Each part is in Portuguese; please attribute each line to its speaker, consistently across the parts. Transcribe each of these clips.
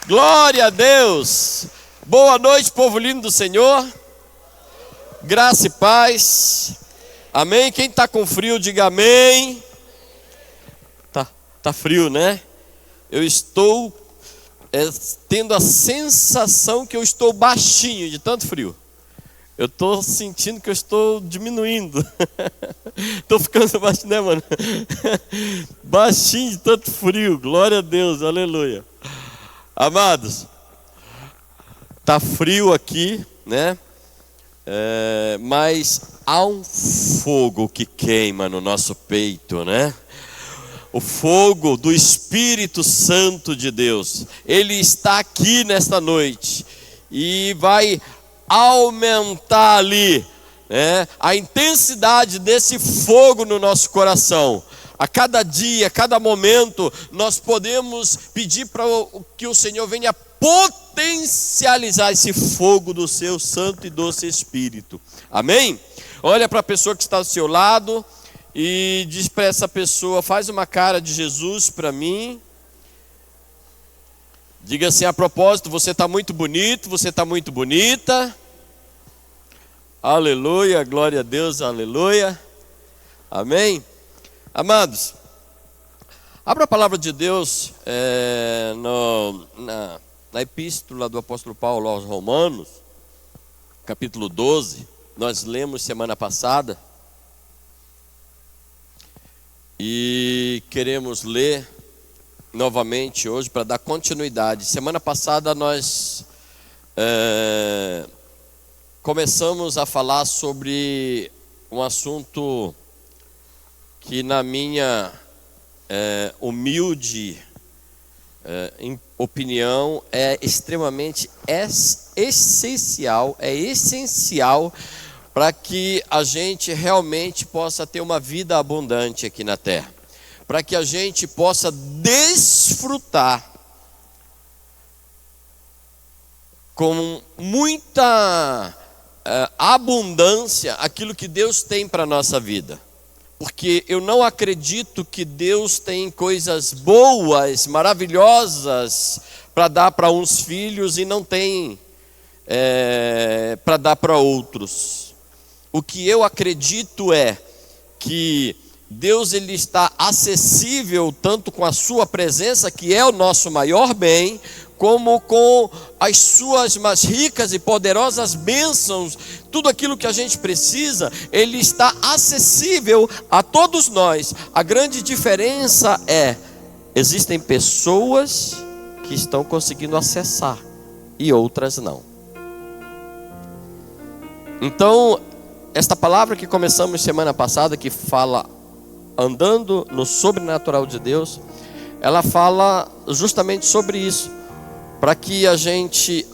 Speaker 1: Glória a Deus. Boa noite, povo lindo do Senhor. Graça e paz. Amém. Quem está com frio, diga amém. Tá frio, né? Eu estou tendo a sensação que eu estou baixinho de tanto frio. Eu estou sentindo que eu estou diminuindo. Estou ficando baixinho, né, mano? Baixinho de tanto frio. Glória a Deus, aleluia. Amados, tá frio aqui, né? Mas há um fogo que queima no nosso peito, né? O fogo do Espírito Santo de Deus. Ele está aqui nesta noite e vai aumentar ali, né, a intensidade desse fogo no nosso coração. A cada dia, a cada momento, nós podemos pedir para que o Senhor venha potencializar esse fogo do seu Santo e doce Espírito. Amém? Olha para a pessoa que está do seu lado e diz para essa pessoa: faz uma cara de Jesus para mim. Diga assim: a propósito, você está muito bonito, você está muito bonita. Aleluia, glória a Deus, aleluia. Amém? Amados, abra a palavra de Deus na epístola do apóstolo Paulo aos Romanos, capítulo 12. Nós lemos semana passada e queremos ler novamente hoje para dar continuidade. Semana passada nós começamos a falar sobre um assunto que, na minha humilde opinião, é extremamente essencial para que a gente realmente possa ter uma vida abundante aqui na terra, para que a gente possa desfrutar com muita abundância aquilo que Deus tem para a nossa vida. Porque eu não acredito que Deus tem coisas boas, maravilhosas para dar para uns filhos e não tem para dar para outros. O que eu acredito é que Deus, ele está acessível tanto com a sua presença, que é o nosso maior bem, como com as suas mais ricas e poderosas bênçãos. Tudo aquilo que a gente precisa, ele está acessível a todos nós. A grande diferença é: existem pessoas que estão conseguindo acessar e outras não. Então, esta palavra que começamos semana passada, que fala andando no sobrenatural de Deus, ela fala justamente sobre isso, para que a gente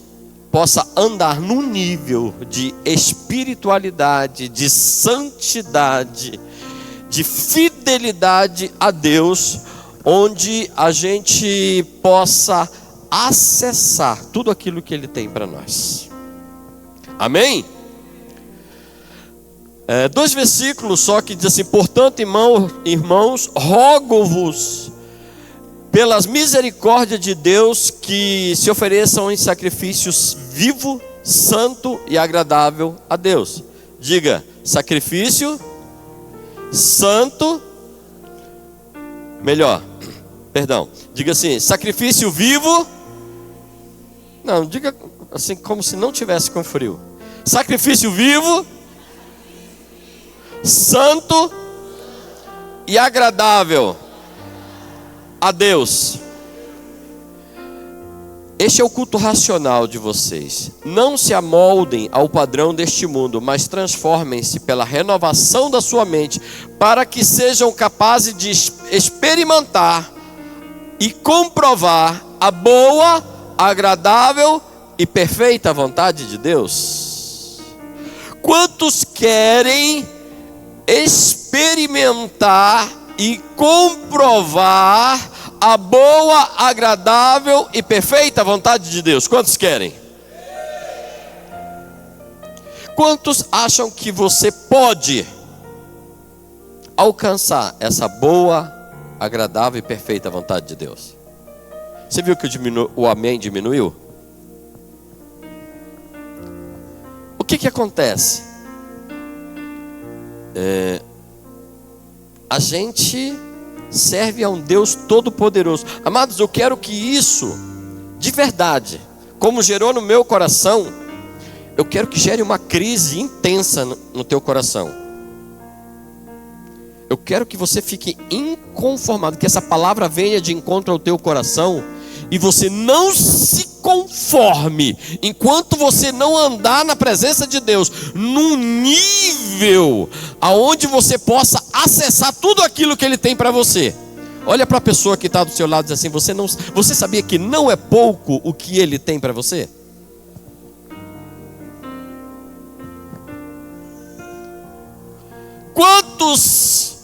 Speaker 1: possa andar num nível de espiritualidade, de santidade, de fidelidade a Deus, onde a gente possa acessar tudo aquilo que Ele tem para nós. Amém? 2 versículos só que diz assim: portanto, irmãos, rogo-vos pelas misericórdias de Deus, que se ofereçam em sacrifícios vivo, santo e agradável a Deus. Diga: sacrifício santo. Diga assim: sacrifício vivo. Não, diga assim como se não tivesse com frio. Sacrifício vivo, santo e agradável a Deus. Este é o culto racional de vocês. Não se amoldem ao padrão deste mundo, mas transformem-se pela renovação da sua mente, para que sejam capazes de experimentar e comprovar a boa, agradável e perfeita vontade de Deus. Quantos querem experimentar e comprovar a boa, agradável e perfeita vontade de Deus? Quantos querem? Quantos acham que você pode alcançar essa boa, agradável e perfeita vontade de Deus? Você viu que o amém diminuiu? O que acontece? A gente serve a um Deus todo-poderoso. Amados, eu quero que isso, de verdade, como gerou no meu coração, eu quero que gere uma crise intensa no teu coração. Eu quero que você fique inconformado, que essa palavra venha de encontro ao teu coração e você não se conforme enquanto você não andar na presença de Deus num nível aonde você possa acessar tudo aquilo que Ele tem para você. Olha para a pessoa que está do seu lado e diz assim: você sabia que não é pouco o que Ele tem para você? Quantos,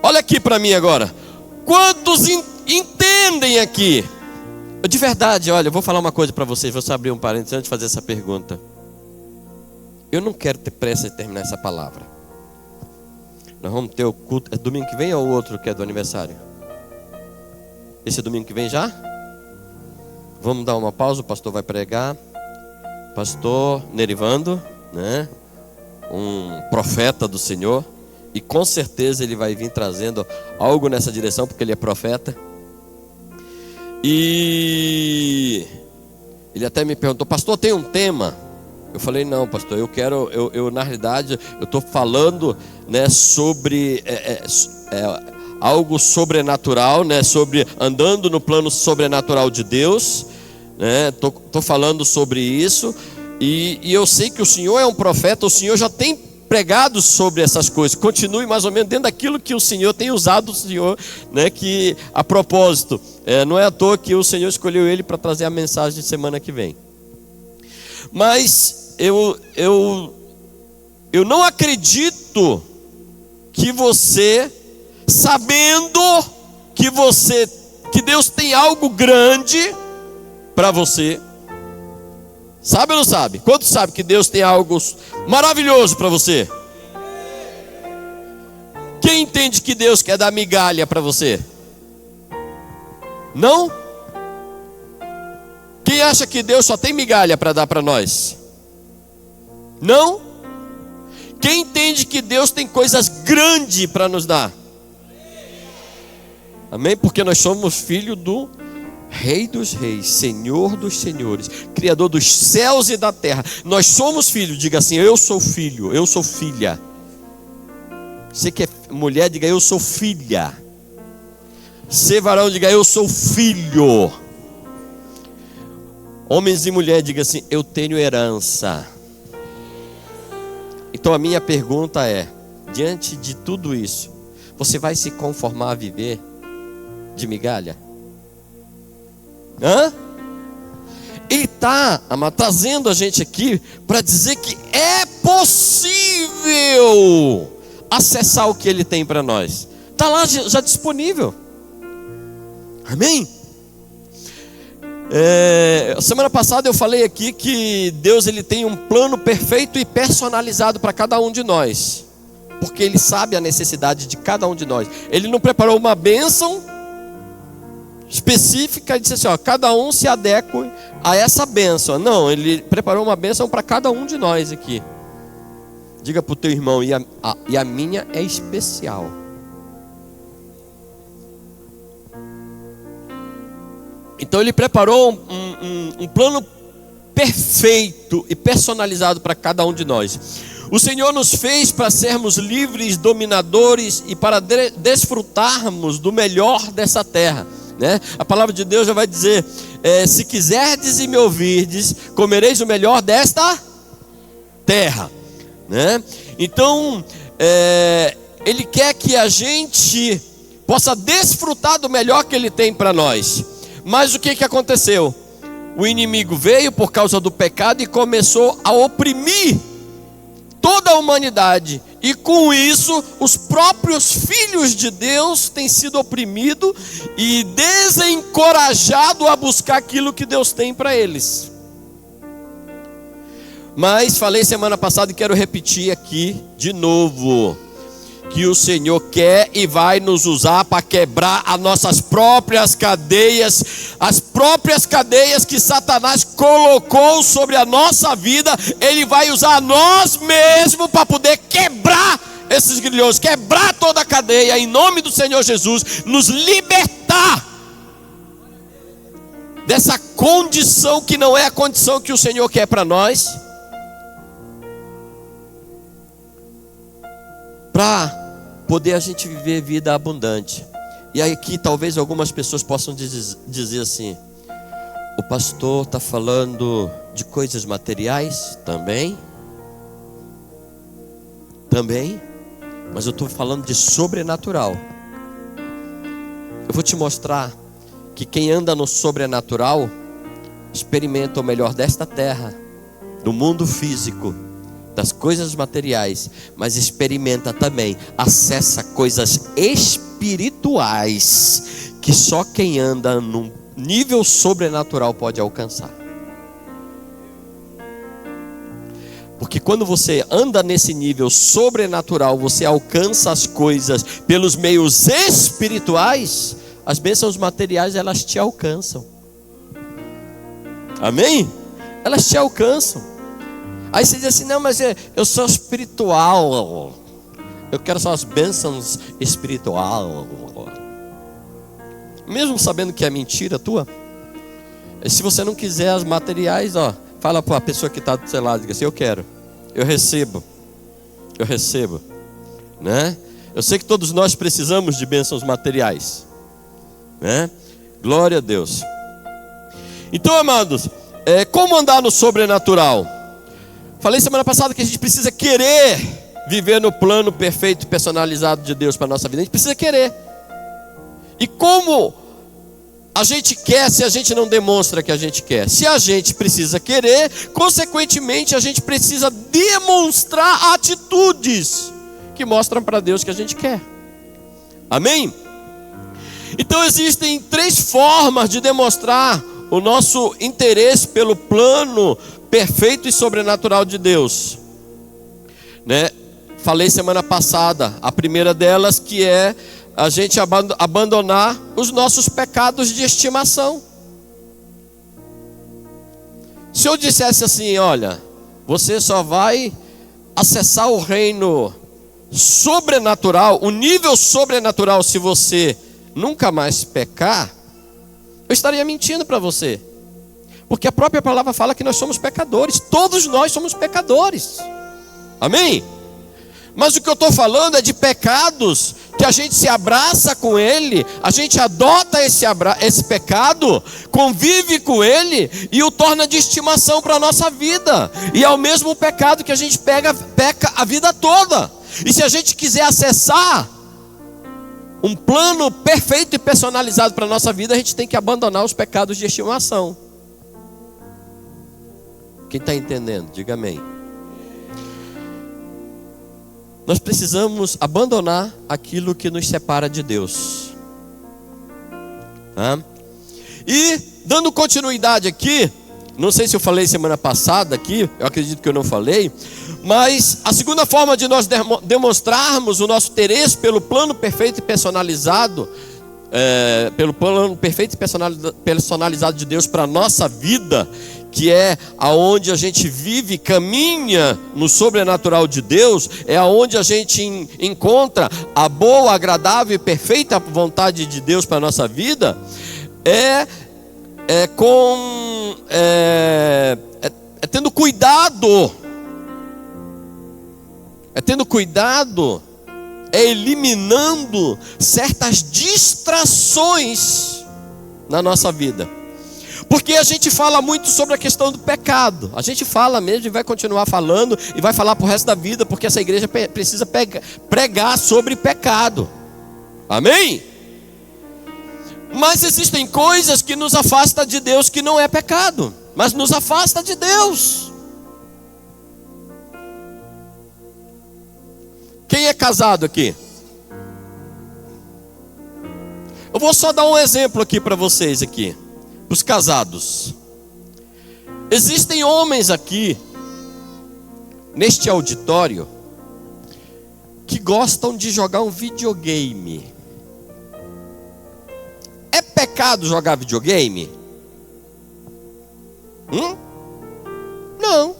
Speaker 1: olha aqui para mim agora, quantos entendem aqui? De verdade, olha, eu vou falar uma coisa para vocês, vou só abrir um parênteses antes de fazer essa pergunta. Eu não quero ter pressa de terminar essa palavra. Nós vamos ter o culto, é domingo que vem ou o outro que é do aniversário? Esse é domingo que vem já? Vamos dar uma pausa, o pastor vai pregar. Pastor Nerivando, né? Um profeta do Senhor. E com certeza ele vai vir trazendo algo nessa direção, porque ele é profeta. E ele até me perguntou: pastor, tem um tema? Eu falei: não, pastor, eu na realidade, eu estou falando, né, sobre algo sobrenatural, né, sobre andando no plano sobrenatural de Deus, né, tô falando sobre isso, e eu sei que o senhor é um profeta, o senhor já tem pregado sobre essas coisas, continue mais ou menos dentro daquilo que o Senhor tem usado, o Senhor, né, que a propósito, não é à toa que o Senhor escolheu ele para trazer a mensagem de semana que vem. Mas eu não acredito que você, sabendo que Deus tem algo grande para você, sabe ou não sabe? Quantos sabe que Deus tem algo maravilhoso para você? Quem entende que Deus quer dar migalha para você? Não? Quem acha que Deus só tem migalha para dar para nós? Não? Quem entende que Deus tem coisas grandes para nos dar? Amém? Porque nós somos filhos do Rei dos reis, Senhor dos senhores, Criador dos céus e da terra. Nós somos filhos. Diga assim: eu sou filho, eu sou filha. Você que é mulher, diga: eu sou filha. Você varão, diga: eu sou filho. Homens e mulheres, diga assim: eu tenho herança. Então a minha pergunta é: diante de tudo isso, você vai se conformar a viver de migalha? Ele está trazendo a gente aqui para dizer que é possível acessar o que Ele tem para nós. Está lá já disponível. Amém? Semana passada eu falei aqui que Deus, Ele tem um plano perfeito e personalizado para cada um de nós, porque Ele sabe a necessidade de cada um de nós. Ele não preparou uma bênção específica e disse assim: ó, cada um se adeque a essa bênção. Não, Ele preparou uma bênção para cada um de nós aqui. Diga para o teu irmão: e a minha é especial. Então Ele preparou um plano perfeito e personalizado para cada um de nós. O Senhor nos fez para sermos livres, dominadores e para desfrutarmos do melhor dessa terra, né? A palavra de Deus já vai dizer: se quiserdes e me ouvirdes, comereis o melhor desta terra, né? Então Ele quer que a gente possa desfrutar do melhor que Ele tem para nós. Mas o que aconteceu? O inimigo veio por causa do pecado e começou a oprimir toda a humanidade, e com isso os próprios filhos de Deus têm sido oprimidos e desencorajados a buscar aquilo que Deus tem para eles. Mas falei semana passada e quero repetir aqui de novo: que o Senhor quer e vai nos usar para quebrar as nossas próprias cadeias, as próprias cadeias que Satanás colocou sobre a nossa vida. Ele vai usar nós mesmos para poder quebrar esses grilhões, quebrar toda a cadeia, em nome do Senhor Jesus, nos libertar dessa condição que não é a condição que o Senhor quer para nós, para poder a gente viver vida abundante. E aí aqui talvez algumas pessoas possam dizer assim: o pastor está falando de coisas materiais? Também, mas eu estou falando de sobrenatural. Eu vou te mostrar que quem anda no sobrenatural experimenta o melhor desta terra, do mundo físico, das coisas materiais, mas experimenta também, acessa coisas espirituais que só quem anda num nível sobrenatural pode alcançar. Porque quando você anda nesse nível sobrenatural, você alcança as coisas pelos meios espirituais. As bênçãos materiais, elas te alcançam. Amém? Elas te alcançam. Aí você diz assim: não, mas eu sou espiritual, eu quero só as bênçãos espiritual. Mesmo sabendo que é mentira tua. Se você não quiser as materiais, fala para a pessoa que está do seu lado, diga assim: eu quero, eu recebo, né? Eu sei que todos nós precisamos de bênçãos materiais, né? Glória a Deus. Então, amados, como andar no sobrenatural? Falei semana passada que a gente precisa querer viver no plano perfeito e personalizado de Deus para a nossa vida. A gente precisa querer. E como a gente quer se a gente não demonstra que a gente quer? Se a gente precisa querer, consequentemente a gente precisa demonstrar atitudes que mostram para Deus que a gente quer. Amém? Então existem 3 formas de demonstrar o nosso interesse pelo plano perfeito e sobrenatural de Deus, né? Falei semana passada, a primeira delas que é a gente abandonar os nossos pecados de estimação. Se eu dissesse assim: olha, você só vai acessar o reino sobrenatural, o nível sobrenatural, se você nunca mais pecar, eu estaria mentindo para você. Porque a própria palavra fala que nós somos pecadores. Todos nós somos pecadores. Amém? Mas o que eu estou falando é de pecados que a gente se abraça com ele, a gente adota esse pecado, convive com ele e o torna de estimação para a nossa vida. E é o mesmo pecado que a gente peca a vida toda. E se a gente quiser acessar um plano perfeito e personalizado para a nossa vida, a gente tem que abandonar os pecados de estimação. Quem está entendendo? Diga amém. Nós precisamos abandonar aquilo que nos separa de Deus. E dando continuidade aqui, não sei se eu falei semana passada aqui, eu acredito que eu não falei, mas a segunda forma de nós demonstrarmos o nosso interesse pelo plano perfeito e personalizado, pelo plano perfeito e personalizado de Deus para a nossa vida, que é aonde a gente vive, caminha no sobrenatural de Deus, é aonde a gente encontra a boa, agradável e perfeita vontade de Deus para a nossa vida, tendo cuidado, eliminando certas distrações na nossa vida. Porque a gente fala muito sobre a questão do pecado. A gente fala mesmo e vai continuar falando e vai falar pro resto da vida, porque essa igreja precisa pregar sobre pecado. Amém? Mas existem coisas que nos afastam de Deus, que não é pecado, mas nos afasta de Deus. Quem é casado aqui? Eu vou só dar um exemplo aqui para vocês aqui. Os casados. Existem homens aqui neste auditório que gostam de jogar um videogame. É pecado jogar videogame? Não.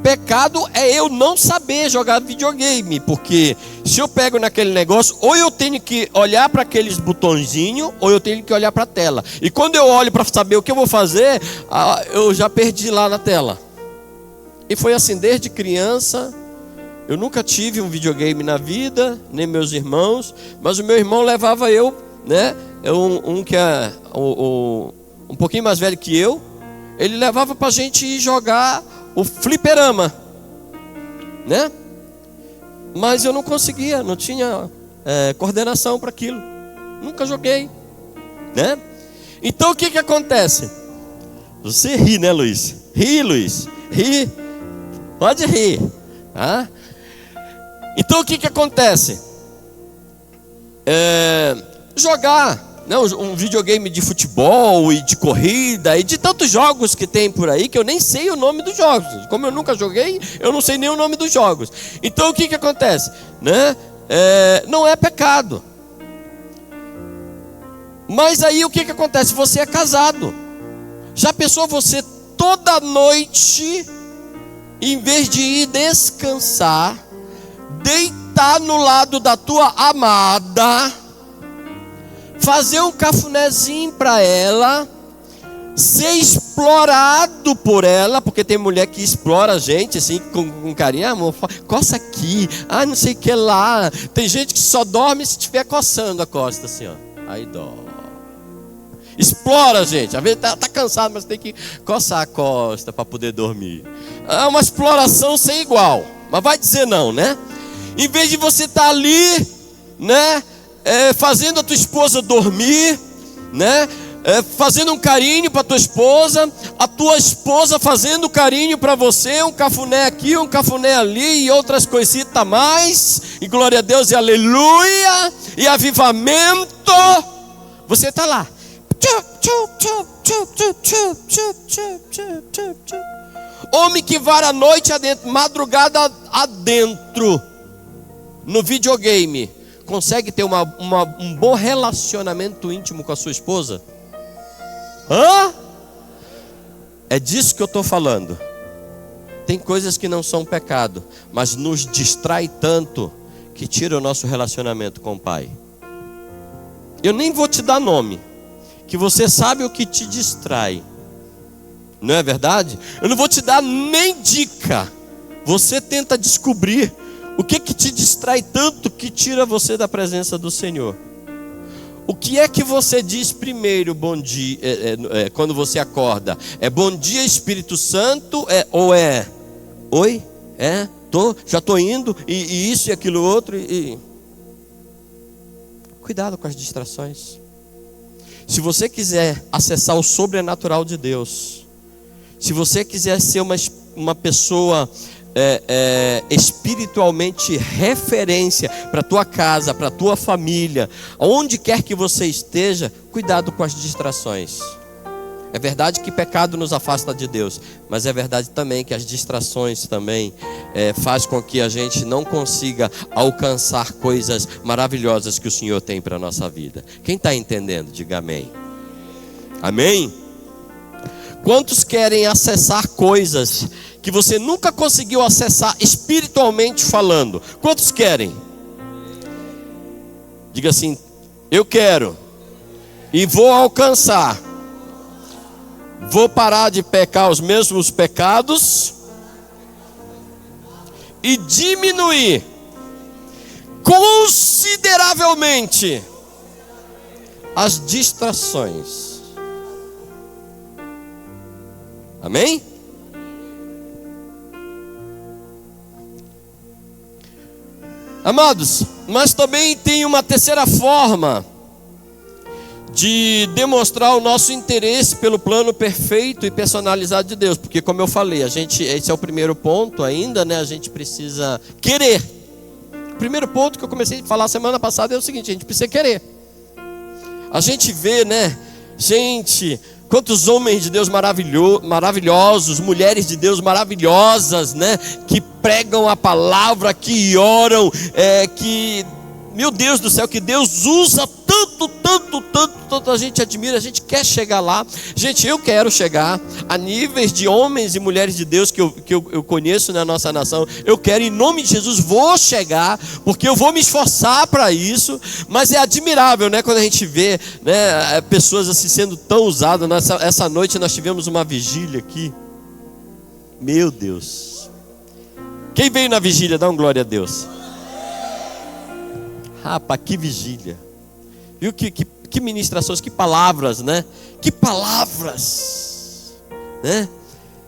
Speaker 1: Pecado é eu não saber jogar videogame, porque se eu pego naquele negócio, ou eu tenho que olhar para aqueles botõezinhos, ou eu tenho que olhar para a tela. E quando eu olho para saber o que eu vou fazer, eu já perdi lá na tela. E foi assim desde criança. Eu nunca tive um videogame na vida, nem meus irmãos, mas o meu irmão levava eu, né? Um que é um pouquinho mais velho que eu, ele levava pra gente ir jogar o fliperama, né? Mas eu não conseguia, não tinha coordenação para aquilo, nunca joguei, né? Então o que acontece? Você ri, né, Luiz? Ri, Luiz, ri, pode rir, tá? Então o que acontece? Jogar, né, um videogame de futebol e de corrida e de tantos jogos que tem por aí que eu nem sei o nome dos jogos. Como eu nunca joguei, eu não sei nem o nome dos jogos. Então o que acontece? Né? Não é pecado. Mas aí o que acontece? Você é casado. Já pensou você toda noite, em vez de ir descansar, deitar no lado da tua amada, fazer um cafunézinho para ela, ser explorado por ela, porque tem mulher que explora a gente assim com carinho, amor, coça aqui, não sei o que lá. Tem gente que só dorme se estiver coçando a costa assim, ó. Aí dó. Explora a gente, às vezes tá cansado, mas tem que coçar a costa para poder dormir. É uma exploração sem igual, mas vai dizer não, né? Em vez de você estar ali, né, fazendo a tua esposa dormir, né, fazendo um carinho para tua esposa, a tua esposa fazendo carinho para você, um cafuné aqui, um cafuné ali e outras coisitas a mais, e glória a Deus e aleluia, e avivamento, você está lá, homem que vara a noite adentro, madrugada adentro, no videogame, consegue ter um bom relacionamento íntimo com a sua esposa? É disso que eu estou falando. Tem coisas que não são pecado, mas nos distrai tanto que tira o nosso relacionamento com o Pai. Eu nem vou te dar nome, que você sabe o que te distrai, não é verdade? Eu não vou te dar nem dica, você tenta descobrir o que te distrai tanto que tira você da presença do Senhor. O que é que você diz primeiro, bom dia, quando você acorda? É bom dia, Espírito Santo? Ou é oi? Já estou indo, e isso e aquilo outro. Cuidado com as distrações. Se você quiser acessar o sobrenatural de Deus, se você quiser ser uma pessoa espiritualmente referência para a tua casa, para a tua família, onde quer que você esteja, cuidado com as distrações. É verdade que pecado nos afasta de Deus, mas é verdade também que as distrações também faz com que a gente não consiga alcançar coisas maravilhosas que o Senhor tem para a nossa vida. Quem está entendendo? Diga amém. Amém? Quantos querem acessar coisas que você nunca conseguiu acessar espiritualmente falando? Quantos querem? Diga assim: eu quero e vou alcançar. Vou parar de pecar os mesmos pecados e diminuir consideravelmente as distrações. Amém? Amados, mas também tem uma terceira forma de demonstrar o nosso interesse pelo plano perfeito e personalizado de Deus, porque como eu falei, esse é o primeiro ponto ainda, né? A gente precisa querer. O primeiro ponto que eu comecei a falar semana passada é o seguinte: a gente precisa querer. A gente vê, né, gente Quantos homens de Deus maravilhosos, mulheres de Deus maravilhosas, né? Que pregam a palavra, que oram, que, meu Deus do céu, que Deus usa tanto, a gente admira, a gente quer chegar lá. Gente, eu quero chegar a níveis de homens e mulheres de Deus que eu conheço na nossa nação. Eu quero, em nome de Jesus, vou chegar, porque eu vou me esforçar para isso. Mas é admirável, né, quando a gente vê, né, pessoas assim sendo tão usadas. Essa noite nós tivemos uma vigília aqui. Meu Deus. Quem veio na vigília, dá um glória a Deus. Rapaz, que vigília. Viu que ministrações, que palavras, né? Que palavras, né?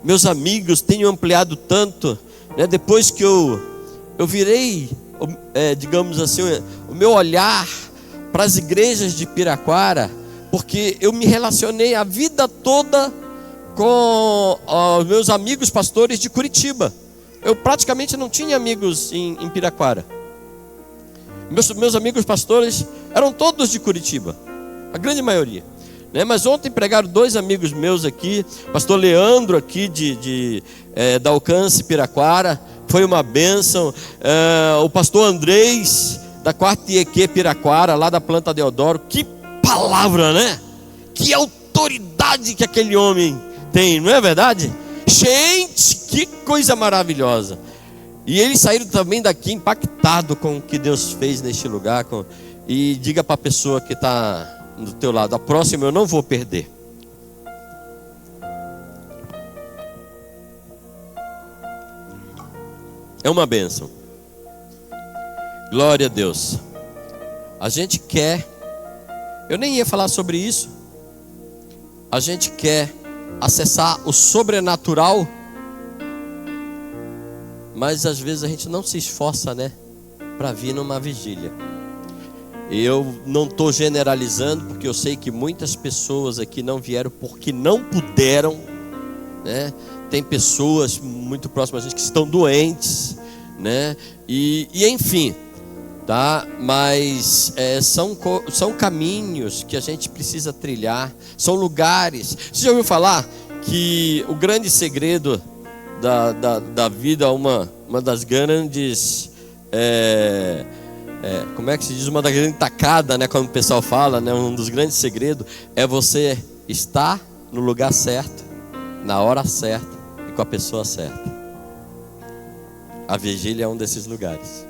Speaker 1: Meus amigos, tenho ampliado tanto, né? Depois que eu virei, digamos assim, o meu olhar para as igrejas de Piraquara, porque eu me relacionei a vida toda com os meus amigos pastores de Curitiba. Eu praticamente não tinha amigos em Piraquara. Meus amigos pastores eram todos de Curitiba, a grande maioria, né? Mas ontem pregaram 2 amigos meus aqui, pastor Leandro aqui da Alcance Piraquara, foi uma bênção. O pastor Andrés da 4ª IEQ Piraquara, lá da Planta Deodoro. Que palavra, né? Que autoridade que aquele homem tem, não é verdade? Gente, que coisa maravilhosa. E eles saíram também daqui impactados com o que Deus fez neste lugar. E diga para a pessoa que está do teu lado: a próxima eu não vou perder. É uma bênção. Glória a Deus. A gente quer, eu nem ia falar sobre isso, a gente quer acessar o sobrenatural, mas às vezes a gente não se esforça, né, para vir numa vigília. Eu não estou generalizando, porque eu sei que muitas pessoas aqui não vieram porque não puderam, né? Tem pessoas muito próximas a gente que estão doentes, né? E enfim, tá? Mas são caminhos que a gente precisa trilhar, são lugares. Você já ouviu falar que o grande segredo da vida, uma das grandes, como é que se diz, uma das grandes tacadas, né, como o pessoal fala, né, um dos grandes segredos é você estar no lugar certo, na hora certa e com a pessoa certa. A vigília é um desses lugares,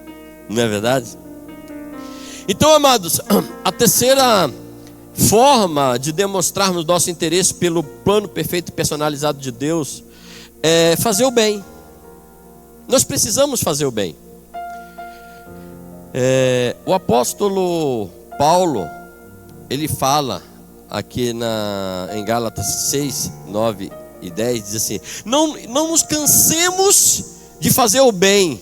Speaker 1: não é verdade? Então, amados, a terceira forma de demonstrarmos nosso interesse pelo plano perfeito e personalizado de Deus é fazer o bem. Nós precisamos fazer o bem. O apóstolo Paulo, ele fala aqui em Gálatas 6, 9 e 10, diz assim: não nos cansemos de fazer o bem,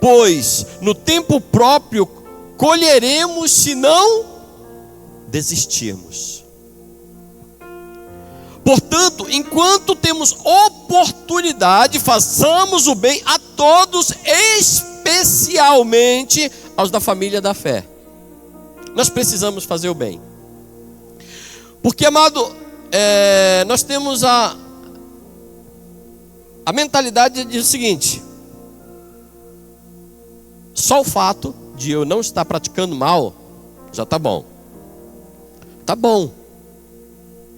Speaker 1: pois no tempo próprio colheremos se não desistirmos. Portanto, enquanto temos oportunidade, façamos o bem a todos, especialmente aos da família da fé. Nós precisamos fazer o bem. Porque, amado, nós temos a mentalidade de o seguinte: só o fato de eu não estar praticando mal já está bom. Está bom.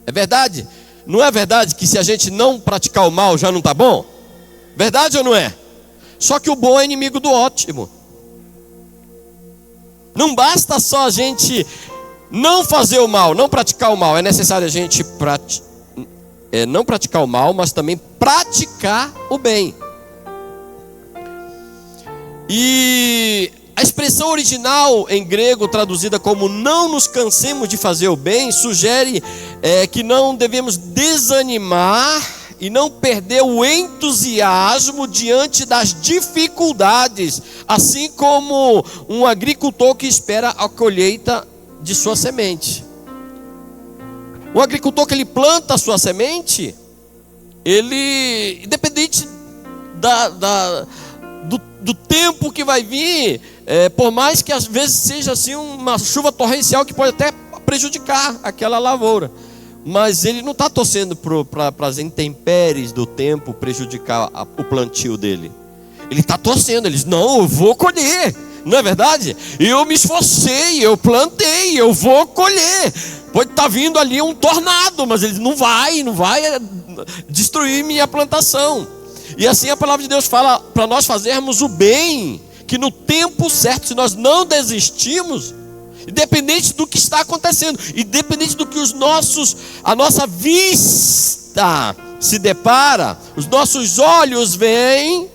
Speaker 1: É verdade? Não é verdade que se a gente não praticar o mal já não está bom? Verdade ou não é? Só que o bom é inimigo do ótimo. Não basta só a gente não fazer o mal, não praticar o mal. É necessário a gente não praticar o mal, mas também praticar o bem. E a expressão original em grego, traduzida como não nos cansemos de fazer o bem, sugere que não devemos desanimar e não perder o entusiasmo diante das dificuldades, assim como um agricultor que espera a colheita de sua semente. O agricultor que ele planta a sua semente, ele, independente do tempo que vai vir, por mais que às vezes seja assim uma chuva torrencial que pode até prejudicar aquela lavoura, Mas ele não está torcendo para as intempéries do tempo prejudicar o plantio dele. Ele está torcendo, ele diz, não, eu vou colher. Não é verdade? Eu me esforcei, eu plantei, eu vou colher. Pode estar vindo ali um tornado, mas ele não vai destruir minha plantação. E assim a palavra de Deus fala para nós fazermos o bem, que no tempo certo, se nós não desistimos, independente do que está acontecendo, independente do que a nossa vista se depara, os nossos olhos veem,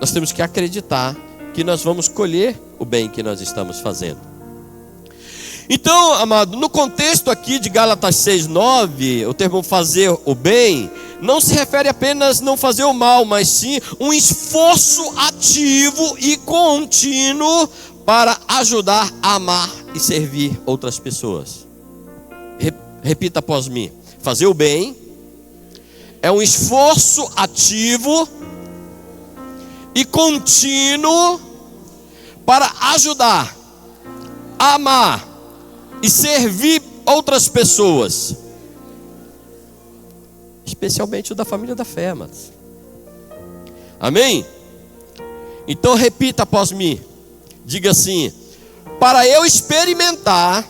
Speaker 1: nós temos que acreditar que nós vamos colher o bem que nós estamos fazendo. Então, amado, no contexto aqui de Gálatas 6:9, o termo fazer o bem não se refere apenas não fazer o mal, mas sim um esforço ativo e contínuo para ajudar a amar e servir outras pessoas. Repita após mim. Fazer o bem é um esforço ativo e contínuo para ajudar, amar e servir outras pessoas, especialmente o da família da fé, amados. Amém? Então repita após mim. Diga assim: para eu experimentar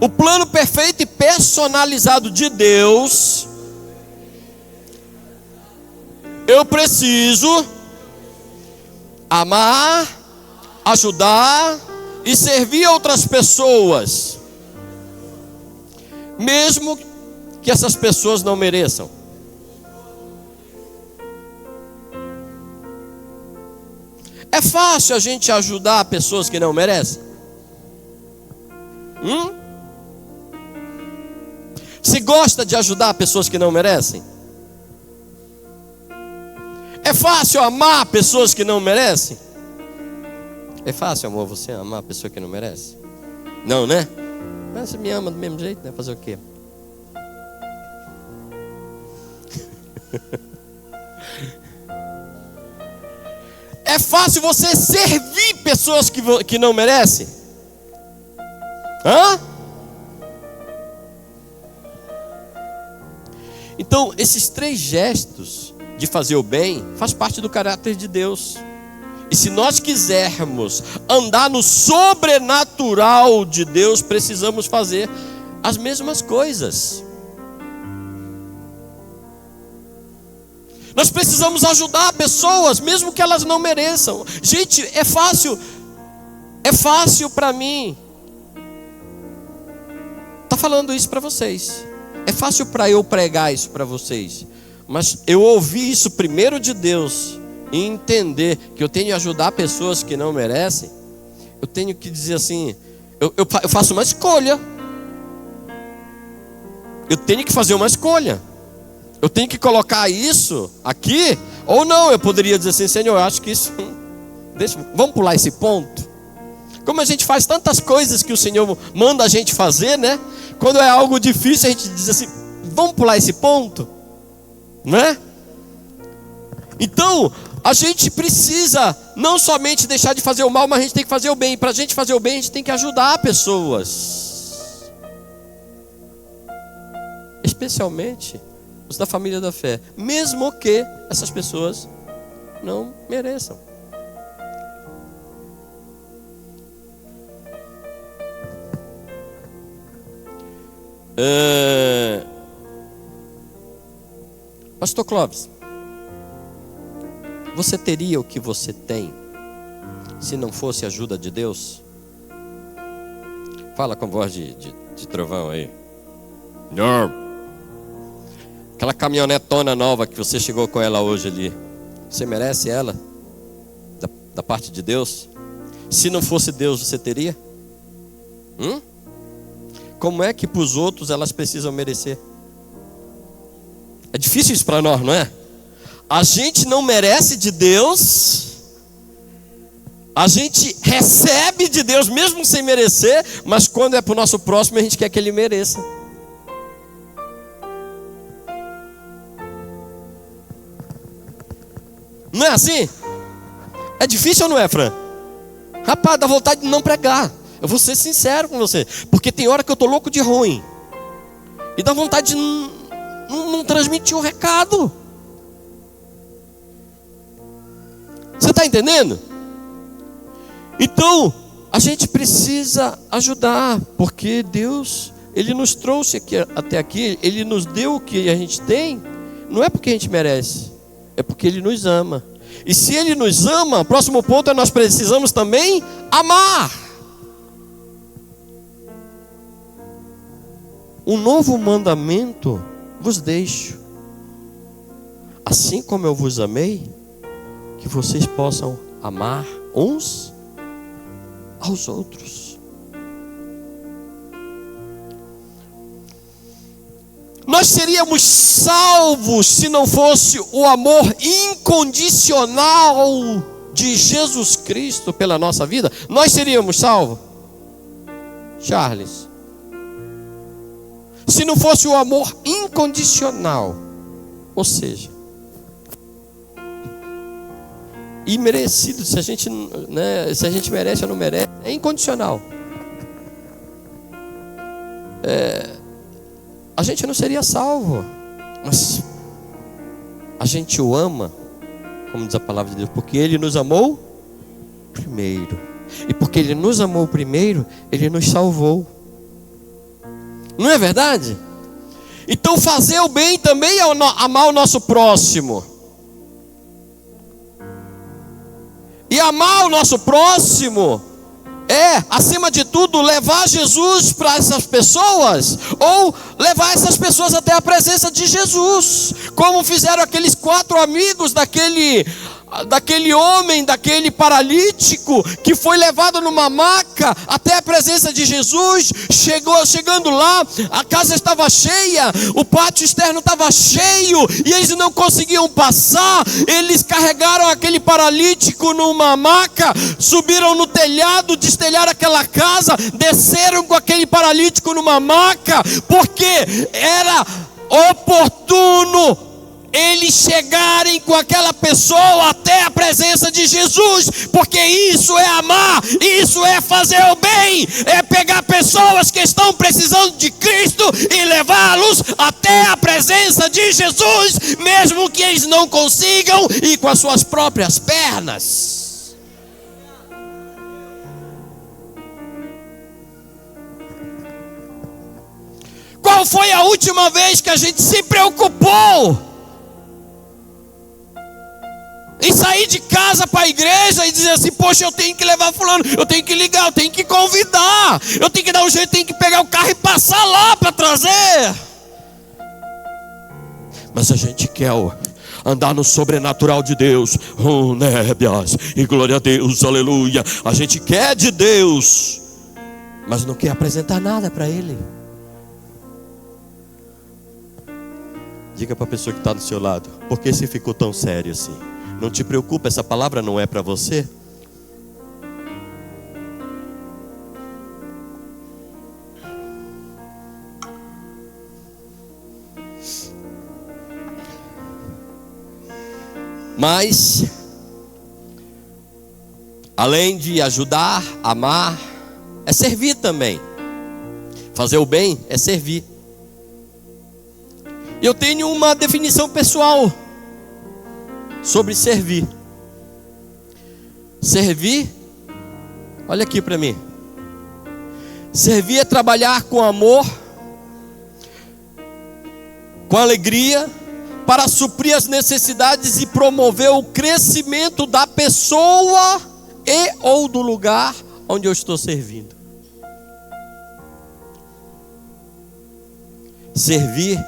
Speaker 1: o plano perfeito e personalizado de Deus, eu preciso amar, ajudar e servir outras pessoas, mesmo que essas pessoas não mereçam. É fácil a gente ajudar pessoas que não merecem? Você gosta de ajudar pessoas que não merecem? É fácil amar pessoas que não merecem? É fácil, amor, você amar a pessoa que não merece? Não, né? Mas você me ama do mesmo jeito, né? Fazer o quê? É fácil você servir pessoas que não merecem? Então, esses 3 gestos de fazer o bem faz parte do caráter de Deus. E se nós quisermos andar no sobrenatural de Deus, precisamos fazer as mesmas coisas. Nós precisamos ajudar pessoas, mesmo que elas não mereçam. Gente, é fácil para mim. Tá falando isso para vocês. É fácil para eu pregar isso para vocês. Mas eu ouvi isso primeiro de Deus e entender que eu tenho que ajudar pessoas que não merecem. Eu tenho que dizer assim, eu faço uma escolha. Eu tenho que fazer uma escolha. Eu tenho que colocar isso aqui, ou não, eu poderia dizer assim, Senhor, eu acho que isso, vamos pular esse ponto. Como a gente faz tantas coisas que o Senhor manda a gente fazer, né? Quando é algo difícil, a gente diz assim, vamos pular esse ponto, né? Então, a gente precisa não somente deixar de fazer o mal, mas a gente tem que fazer o bem. Para a gente fazer o bem, a gente tem que ajudar pessoas, especialmente os da família da fé, mesmo que essas pessoas não mereçam. Pastor Clóvis, você teria o que você tem se não fosse a ajuda de Deus? Fala com voz de trovão aí. Não. Aquela caminhonetona nova que você chegou com ela hoje ali, você merece ela? Da parte de Deus? Se não fosse Deus, você teria? Como é que para os outros elas precisam merecer? É difícil isso para nós, não é? A gente não merece de Deus, a gente recebe de Deus mesmo sem merecer, mas quando é para o nosso próximo a gente quer que ele mereça. Não é assim? É difícil ou não é, Fran? Rapaz, dá vontade de não pregar. Eu vou ser sincero com você. Porque tem hora que eu estou louco de ruim. E dá vontade de não transmitir o recado. Você está entendendo? Então, a gente precisa ajudar. Porque Deus, Ele nos trouxe até aqui. Ele nos deu o que a gente tem. Não é porque a gente merece. É porque Ele nos ama. E se Ele nos ama, o próximo ponto é nós precisamos também amar. Um novo mandamento vos deixo, assim como eu vos amei, que vocês possam amar uns aos outros. Nós seríamos salvos se não fosse o amor incondicional de Jesus Cristo pela nossa vida. Nós seríamos salvos, Charles, se não fosse o amor incondicional, ou seja, imerecido, se a gente merece ou não merece, é incondicional. A gente não seria salvo, mas a gente o ama, como diz a palavra de Deus, porque Ele nos amou primeiro. E porque Ele nos amou primeiro, Ele nos salvou. Não é verdade? Então fazer o bem também é amar o nosso próximo. E amar o nosso próximo é, acima de tudo, levar Jesus para essas pessoas, ou levar essas pessoas até a presença de Jesus, como fizeram aqueles 4 amigos daquele homem, daquele paralítico, que foi levado numa maca até a presença de Jesus. Chegando lá, a casa estava cheia, o pátio externo estava cheio, e eles não conseguiam passar. Eles carregaram aquele paralítico numa maca, subiram no telhado, destelharam aquela casa, desceram com aquele paralítico numa maca, porque era oportuno eles chegarem com aquela pessoa até a presença de Jesus, porque isso é amar, isso é fazer o bem, é pegar pessoas que estão precisando de Cristo e levá-los até a presença de Jesus, mesmo que eles não consigam ir com as suas próprias pernas. Qual foi a última vez que a gente se preocupou em sair de casa para a igreja e dizer assim: poxa, eu tenho que levar fulano, eu tenho que ligar, eu tenho que convidar, eu tenho que dar um jeito, tenho que pegar o carro e passar lá para trazer? Mas a gente quer andar no sobrenatural de Deus, nébias, e glória a Deus, aleluia. A gente quer de Deus, mas não quer apresentar nada para Ele. Diga para a pessoa que está do seu lado: por que você ficou tão sério assim? Não te preocupa, essa palavra não é para você. Mas, além de ajudar, amar, é servir também. Fazer o bem é servir. Eu tenho uma definição pessoal sobre servir. Servir, olha aqui para mim. Servir é trabalhar com amor, com alegria, para suprir as necessidades e promover o crescimento da pessoa e ou do lugar onde eu estou servindo. Servir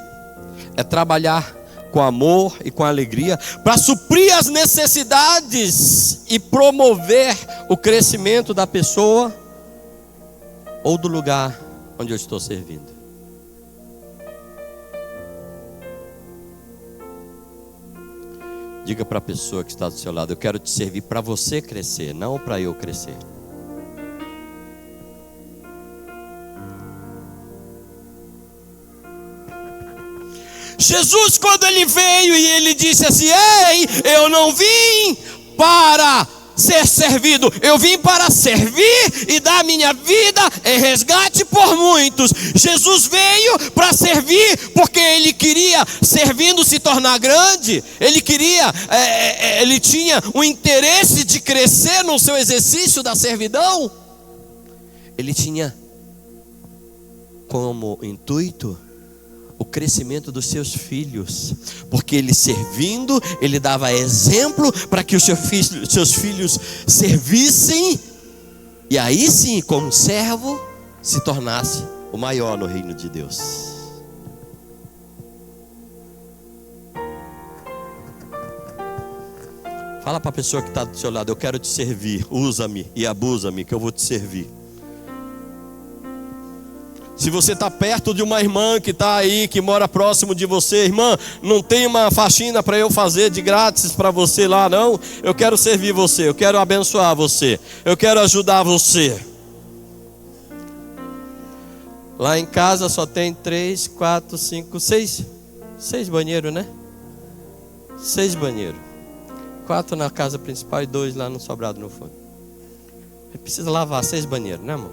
Speaker 1: é trabalhar com amor e com alegria para suprir as necessidades e promover o crescimento da pessoa ou do lugar onde eu estou servindo. Diga para a pessoa que está do seu lado: eu quero te servir para você crescer, não para eu crescer. Jesus, quando ele veio e ele disse assim: ei, eu não vim para ser servido. Eu vim para servir e dar minha vida em resgate por muitos. Jesus veio para servir, porque Ele queria, servindo, se tornar grande. Ele queria, Ele tinha o interesse de crescer no seu exercício da servidão. Ele tinha como intuito o crescimento dos seus filhos, porque ele servindo, ele dava exemplo para que os seus filhos servissem, e aí sim, como servo, se tornasse o maior no reino de Deus. Fala para a pessoa que está do seu lado: eu quero te servir, usa-me e abusa-me, que eu vou te servir. Se você está perto de uma irmã que está aí, que mora próximo de você: irmã, não tem uma faxina para eu fazer de grátis para você lá, não? Eu quero servir você, eu quero abençoar você, eu quero ajudar você. Lá em casa só tem 3, 4, 5, 6 banheiros, né? 6 banheiros. 4 na casa principal e 2 lá no sobrado no fundo. Precisa lavar 6 banheiros, né, amor?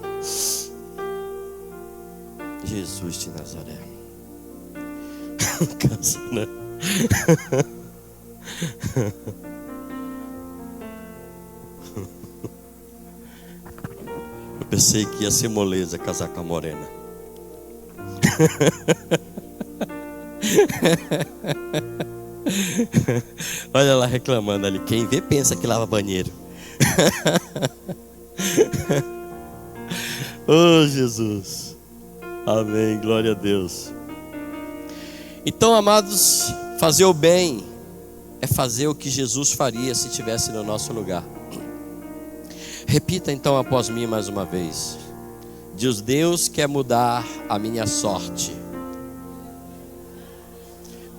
Speaker 1: Jesus de Nazaré. Cansa, né? Eu pensei que ia ser moleza casar com a morena. Olha ela reclamando ali. Quem vê pensa que lava banheiro. Oh, Jesus. Amém, glória a Deus. Então, amados, fazer o bem é fazer o que Jesus faria se estivesse no nosso lugar. Repita então após mim mais uma vez. Diz: Deus quer mudar a minha sorte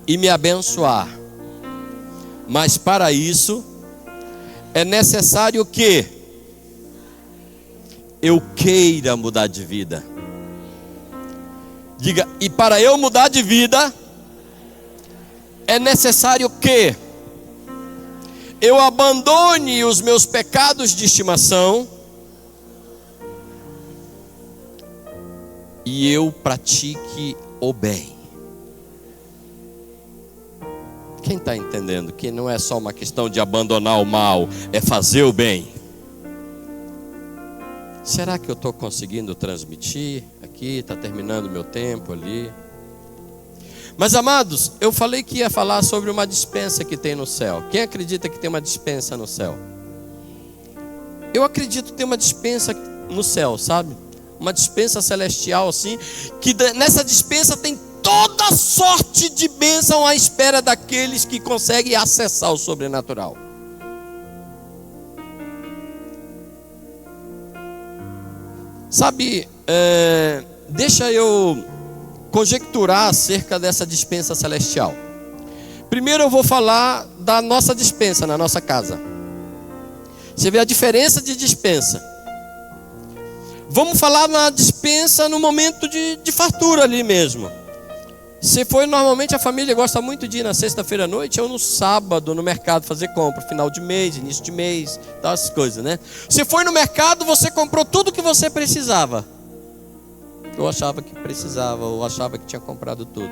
Speaker 1: e me abençoar, mas para isso é necessário que eu queira mudar de vida. Diga: e para eu mudar de vida, é necessário que eu abandone os meus pecados de estimação e eu pratique o bem. Quem está entendendo que não é só uma questão de abandonar o mal, é fazer o bem? Será que eu estou conseguindo transmitir aqui? Está terminando o meu tempo ali. Mas, amados, eu falei que ia falar sobre uma despensa que tem no céu. Quem acredita que tem uma despensa no céu? Eu acredito que tem uma despensa no céu, sabe? Uma despensa celestial assim, que nessa despensa tem toda sorte de bênção à espera daqueles que conseguem acessar o sobrenatural. Sabe, deixa eu conjecturar acerca dessa dispensa celestial. Primeiro eu vou falar da nossa dispensa na nossa casa. Você vê a diferença de dispensa. Vamos falar na dispensa no momento de fartura ali mesmo. Se for, normalmente a família gosta muito de ir na sexta-feira à noite ou no sábado no mercado fazer compra, final de mês, início de mês, tal, essas coisas, né? Se foi no mercado, você comprou tudo que você precisava. Eu achava que precisava, ou achava que tinha comprado tudo.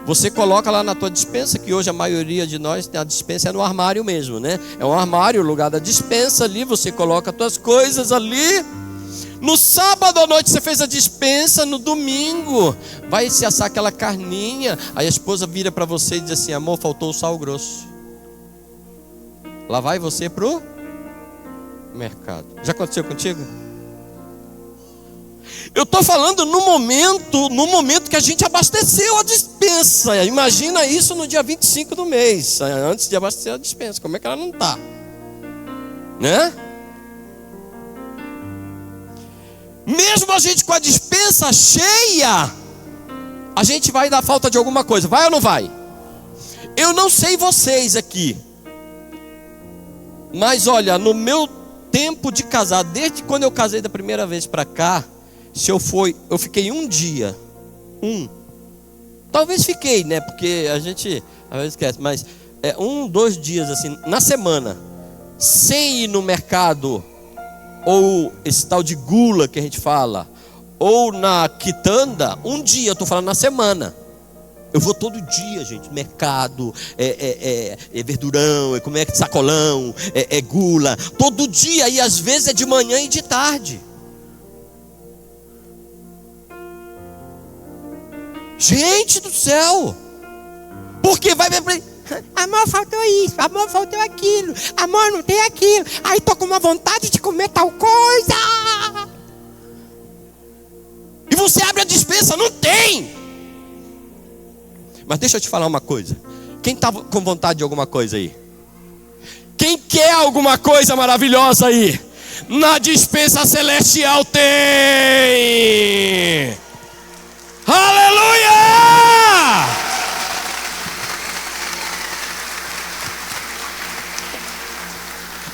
Speaker 1: Você coloca lá na tua dispensa, que hoje a maioria de nós tem a dispensa é no armário mesmo, né? É um armário, o lugar da dispensa ali, você coloca as tuas coisas ali. No sábado à noite você fez a dispensa, no domingo vai se assar aquela carninha. Aí a esposa vira para você e diz assim: amor, faltou o sal grosso. Lá vai você pro mercado. Já aconteceu contigo? Eu estou falando no momento que a gente abasteceu a dispensa. Imagina isso no dia 25 do mês, antes de abastecer a dispensa. Como é que ela não está? Né? Mesmo a gente com a dispensa cheia, a gente vai dar falta de alguma coisa. Vai ou não vai? Eu não sei vocês aqui, mas olha, no meu tempo de casar, desde quando eu casei da primeira vez para cá, eu fiquei um dia, talvez fiquei, né? Porque a gente às vezes esquece, mas 2 dias assim, na semana, sem ir no mercado, ou esse tal de gula que a gente fala, ou na quitanda, um dia, eu estou falando na semana. Eu vou todo dia, gente, mercado, verdurão, como é que sacolão, gula, todo dia, e às vezes é de manhã e de tarde. Gente do céu, porque vai... Amor, faltou isso, amor, faltou aquilo, amor, não tem aquilo, aí tô com uma vontade de comer tal coisa. E você abre a despensa, não tem. Mas deixa eu te falar uma coisa. Quem está com vontade de alguma coisa aí? Quem quer alguma coisa maravilhosa aí? Na despensa celestial tem. Aleluia!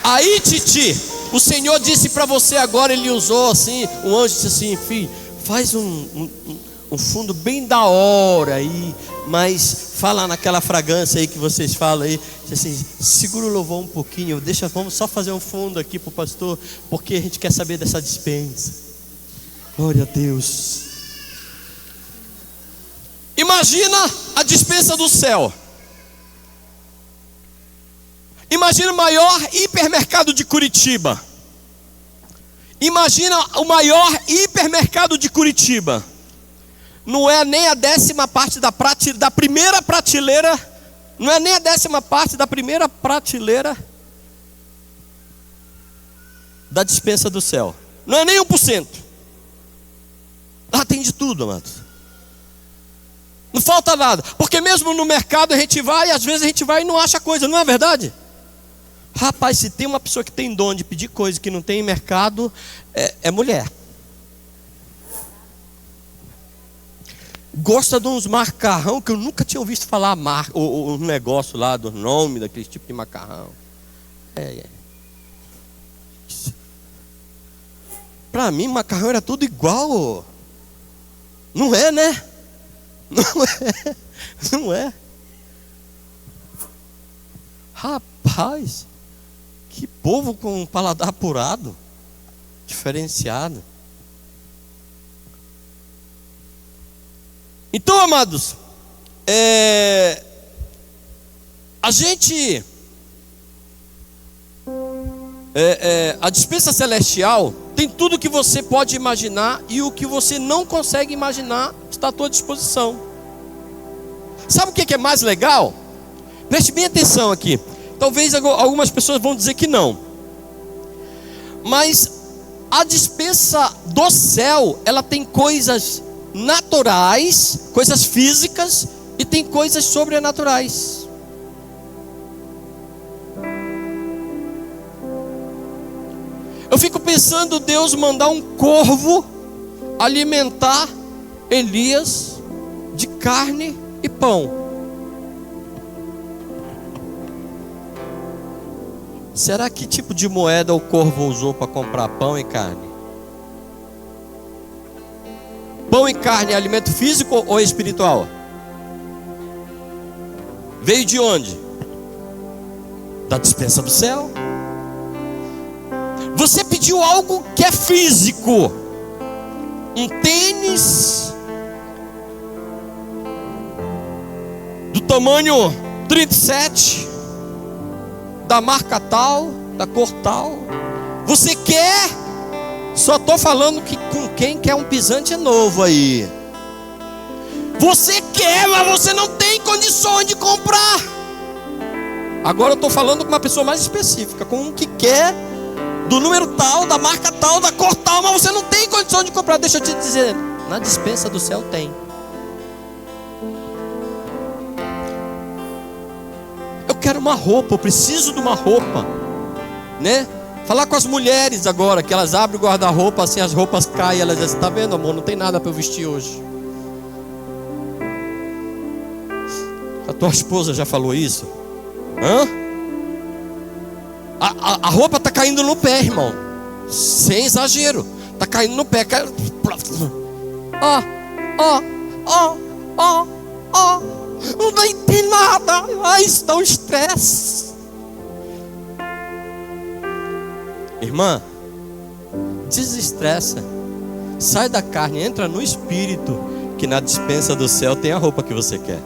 Speaker 1: Aí, Titi, o Senhor disse para você agora, Ele usou assim, um anjo disse assim: filho, faz um fundo bem da hora aí, mas fala naquela fragrância aí que vocês falam aí, assim, segura o louvor um pouquinho, vamos só fazer um fundo aqui pro pastor, porque a gente quer saber dessa dispensa. Glória a Deus. Imagina a dispensa do céu. Imagina o maior hipermercado de Curitiba. Imagina o maior hipermercado de Curitiba. Não é nem a 10ª parte da primeira prateleira. Não é nem a 10ª parte da primeira prateleira da despensa do céu. Não é nem 1%. Lá tem de tudo, amados. Não falta nada. Porque mesmo no mercado a gente vai, e às vezes a gente vai e não acha coisa, não é verdade? Rapaz, se tem uma pessoa que tem dom de pedir coisa que não tem em mercado, é mulher. Gosta de uns macarrão que eu nunca tinha ouvido falar o negócio lá, do nome daquele tipo de macarrão. Para mim, macarrão era tudo igual. Não é, né? Não é. Rapaz, que povo com um paladar apurado, diferenciado. Então, amados, a gente, a despensa celestial tem tudo que você pode imaginar, e o que você não consegue imaginar está à tua disposição. Sabe o que é mais legal? Preste bem atenção aqui. Talvez algumas pessoas vão dizer que não, mas a despensa do céu, ela tem coisas naturais, coisas físicas, e tem coisas sobrenaturais. Eu fico pensando Deus mandar um corvo alimentar Elias de carne e pão. Será que tipo de moeda o corvo usou para comprar pão e carne? Pão e carne é alimento físico ou espiritual? Veio de onde? Da despensa do céu. Você pediu algo que é físico, um tênis do tamanho 37, da marca tal, da cor tal. Você quer? Só estou falando que com quem quer um pisante novo aí. Você quer, mas você não tem condições de comprar. Agora eu estou falando com uma pessoa mais específica, com um que quer, do número tal, da marca tal, da cor tal, mas você não tem condição de comprar. Deixa eu te dizer, na despensa do céu tem. Eu quero uma roupa, eu preciso de uma roupa, né? Falar com as mulheres agora, que elas abrem o guarda-roupa, assim as roupas caem, elas dizem: tá vendo, amor, não tem nada para eu vestir hoje. A tua esposa já falou isso? Hã? A roupa está caindo no pé, irmão. Sem exagero. Está caindo no pé. Não tem nada. Ai, está um estresse. Irmã, desestressa, sai da carne, entra no espírito, que na despensa do céu tem a roupa que você quer.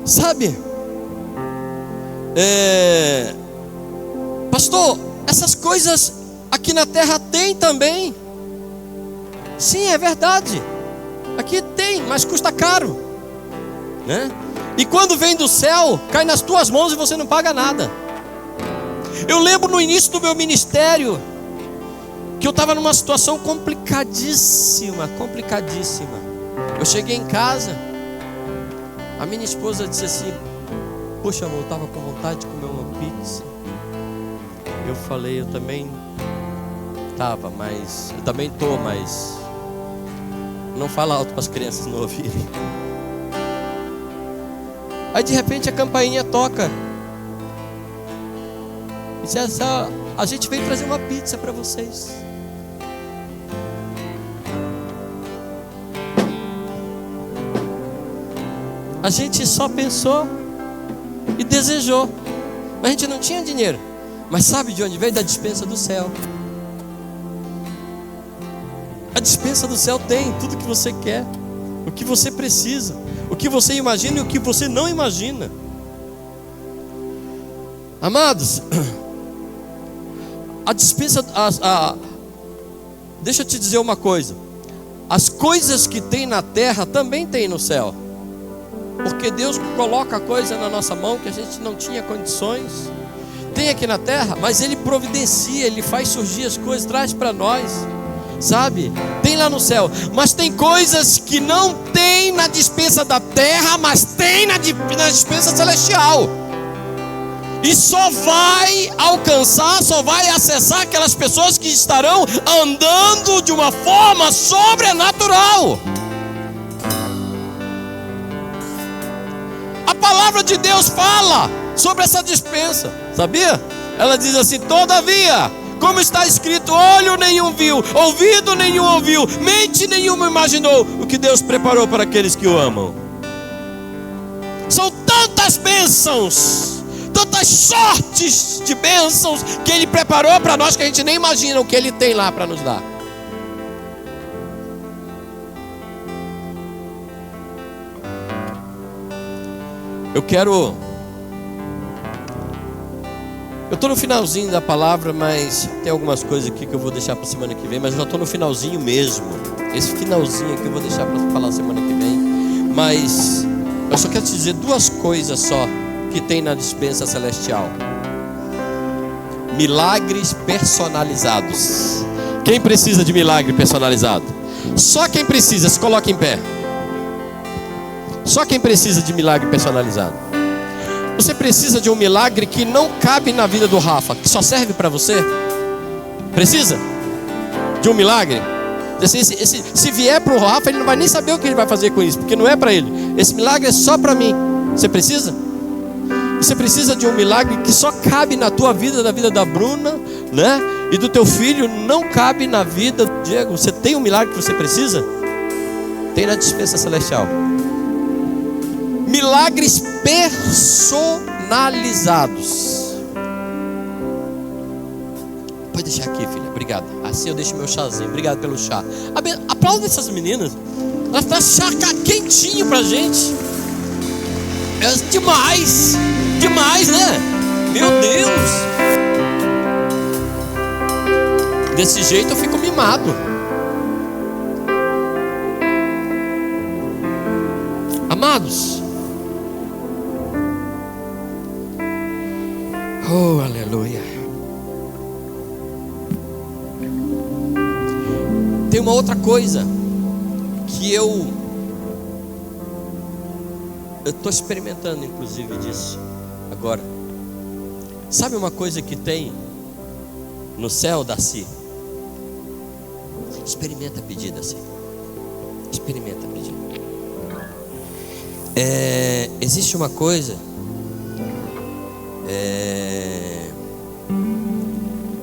Speaker 1: Sabe, pastor, essas coisas aqui na terra tem também. Sim, é verdade, aqui tem, mas custa caro, né? E quando vem do céu, cai nas tuas mãos e você não paga nada. Eu lembro no início do meu ministério, que eu estava numa situação complicadíssima. Eu cheguei em casa, a minha esposa disse assim: poxa, amor, eu estava com vontade de comer uma pizza. Eu falei: eu também estava, mas eu também estou, mas não fala alto para as crianças não ouvirem. Aí de repente a campainha toca. E diz: a gente veio trazer uma pizza para vocês. A gente só pensou e desejou, mas a gente não tinha dinheiro. Mas sabe de onde veio? Da despensa do céu. A despensa do céu tem tudo que você quer, o que você precisa, o que você imagina e o que você não imagina. Amados, a despensa, deixa eu te dizer uma coisa: as coisas que tem na terra também tem no céu. Porque Deus coloca coisa na nossa mão que a gente não tinha condições. Tem aqui na terra, mas Ele providencia, Ele faz surgir as coisas, traz para nós, sabe? Tem lá no céu, mas tem coisas que não tem na despensa da terra, mas tem na despensa celestial. E só vai alcançar, só vai acessar aquelas pessoas que estarão andando de uma forma sobrenatural. A palavra de Deus fala sobre essa despensa, sabia? Ela diz assim: todavia, como está escrito, olho nenhum viu, ouvido nenhum ouviu, mente nenhuma imaginou o que Deus preparou para aqueles que o amam. São tantas bênçãos, tantas sortes de bênçãos que Ele preparou para nós, que a gente nem imagina o que Ele tem lá para nos dar. Eu estou no finalzinho da palavra, mas tem algumas coisas aqui que eu vou deixar para semana que vem, mas eu estou no finalzinho mesmo. Esse finalzinho aqui eu vou deixar para falar semana que vem. Mas eu só quero te dizer duas coisas só que tem na despensa celestial: milagres personalizados. Quem precisa de milagre personalizado? Só quem precisa, se coloca em pé. Só quem precisa de milagre personalizado. Você precisa de um milagre que não cabe na vida do Rafa, que só serve para você? Precisa de um milagre? Se vier para o Rafa, ele não vai nem saber o que ele vai fazer com isso, porque não é para ele. Esse milagre é só para mim. Você precisa? Você precisa de um milagre que só cabe na tua vida, na vida da Bruna, né? E do teu filho, não cabe na vida do Diego. Você tem um milagre que você precisa? Tem na despensa celestial. Milagres personalizados. Pode deixar aqui, filha, obrigado. Assim eu deixo meu chazinho, obrigado pelo chá. Aplauda essas meninas. Elas dão chá quentinho pra gente. É demais, demais, né? Meu Deus. Desse jeito eu fico mimado. Amados, oh, aleluia. Tem uma outra coisa que eu estou experimentando, inclusive, disso agora. Sabe uma coisa que tem no céu, Darcy? Experimenta pedir, Darcy. Experimenta pedir. Existe uma coisa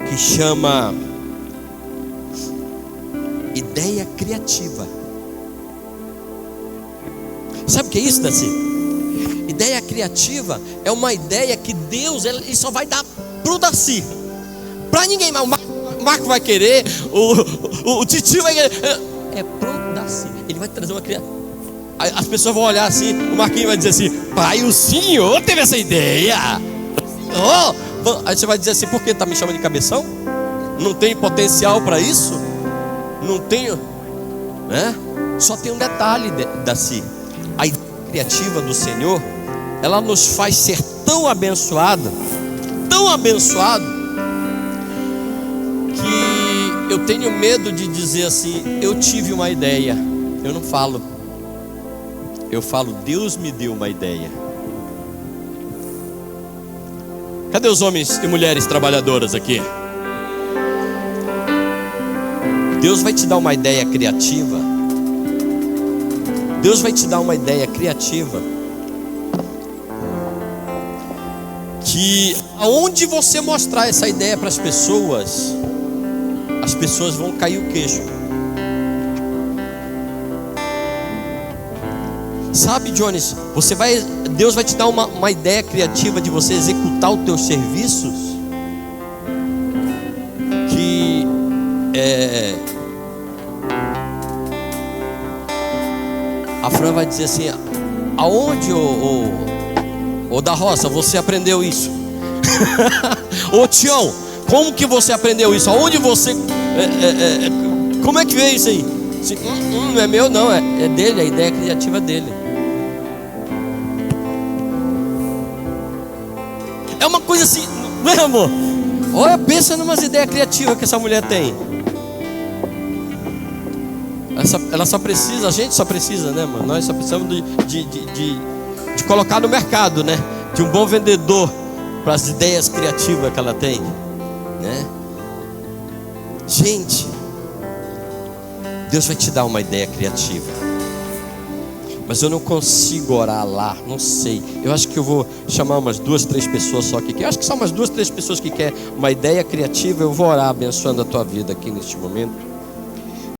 Speaker 1: que chama ideia criativa. Sabe o que é isso, Darcy? Ideia criativa é uma ideia que Deus ele só vai dar pro Darcy, para ninguém mais. O Marco vai querer, o Titio vai querer, é pro Darcy. Ele vai trazer uma criatura. As pessoas vão olhar assim, o Marquinhos vai dizer assim: pai, o senhor teve essa ideia? Aí você vai dizer assim: por que está me chamando de cabeção? Não tem potencial para isso? Não tenho, né? Só tem um detalhe, Darcy. A ideia criativa do Senhor, ela nos faz ser tão abençoado, que eu tenho medo de dizer assim: eu tive uma ideia. Eu não falo, eu falo: Deus me deu uma ideia. Cadê os homens e mulheres trabalhadoras aqui? Deus vai te dar uma ideia criativa. Deus vai te dar uma ideia criativa que aonde você mostrar essa ideia para as pessoas vão cair o queixo. Sabe, Jones, Deus vai te dar uma ideia criativa de você executar os teus serviços, que a Fran vai dizer assim: aonde, ô da Roça, você aprendeu isso? Ô Tião, como que você aprendeu isso? Aonde você, como é que veio isso aí? Não é meu não, é dele, a ideia criativa dele. É uma coisa assim, não é, amor? Olha, pensa numas ideias criativas que essa mulher tem. Ela só precisa, a gente só precisa, né, mano? Nós só precisamos de colocar no mercado, né? De um bom vendedor para as ideias criativas que ela tem, né? Gente, Deus vai te dar uma ideia criativa, mas eu não consigo orar lá, não sei. Eu acho que eu vou chamar umas 2, 3 pessoas só que quer. Eu acho que são umas 2, 3 pessoas que querem uma ideia criativa. Eu vou orar abençoando a tua vida aqui neste momento.